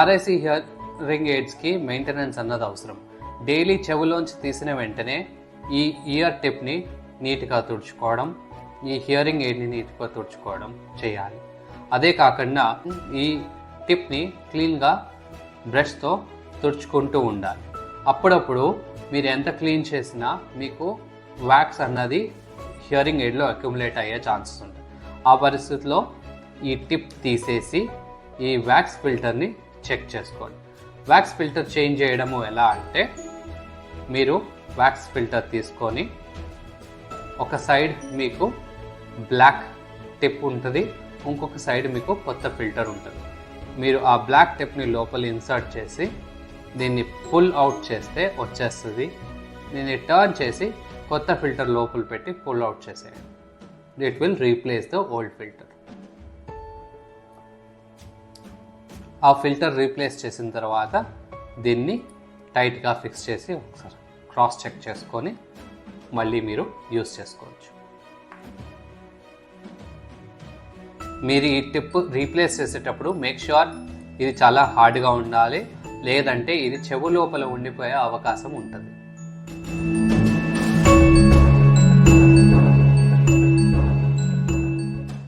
ఆర్ఐసి hearing ఎయిడ్స్కి maintenance అన్నది అవసరం. Daily చెవులోంచి తీసిన వెంటనే ఈ ఇయర్ టిప్ని నీట్గా తుడుచుకోవడం, ఈ హియరింగ్ ఎయిడ్ని నీట్గా తుడుచుకోవడం చేయాలి. అదే కాకుండా ఈ టిప్ని క్లీన్గా బ్రష్తో తుడుచుకుంటూ ఉండాలి. అప్పుడప్పుడు మీరు ఎంత క్లీన్ చేసినా మీకు వ్యాక్స్ అన్నది హియరింగ్ ఎయిడ్లో అక్యుములేట్ అయ్యే ఛాన్సెస్ ఉంటాయి. ఆ పరిస్థితిలో ఈ టిప్ తీసేసి ఈ వ్యాక్స్ ఫిల్టర్ని చెక్ చేసుకోండి. వ్యాక్స్ ఫిల్టర్ చేంజ్ చేయడము ఎలా అంటే, మీరు వ్యాక్స్ ఫిల్టర్ తీసుకొని ఒక సైడ్ మీకు బ్లాక్ టిప్ ఉంటుంది, ఇంకొక సైడ్ మీకు కొత్త ఫిల్టర్ ఉంటుంది. మీరు ఆ బ్లాక్ టిప్ని లోపల ఇన్సర్ట్ చేసి దీన్ని పుల్ అవుట్ చేస్తే వచ్చేస్తుంది. దీన్ని టర్న్ చేసి కొత్త ఫిల్టర్ లోపల పెట్టి పుల్ అవుట్ చేసేయండి. It will replace the old filter. ఆ ఫిల్టర్ రీప్లేస్ చేసిన తర్వాత దీన్ని టైట్గా ఫిక్స్ చేసి ఒకసారి క్రాస్ చెక్ చేసుకొని మళ్ళీ మీరు యూస్ చేసుకోవచ్చు. మీరు ఈ టిప్ రీప్లేస్ చేసేటప్పుడు మేక్ ష్యూర్ ఇది చాలా హార్డ్గా ఉండాలి, లేదంటే ఇది చెవు లోపల ఉండిపోయే అవకాశం ఉంటుంది.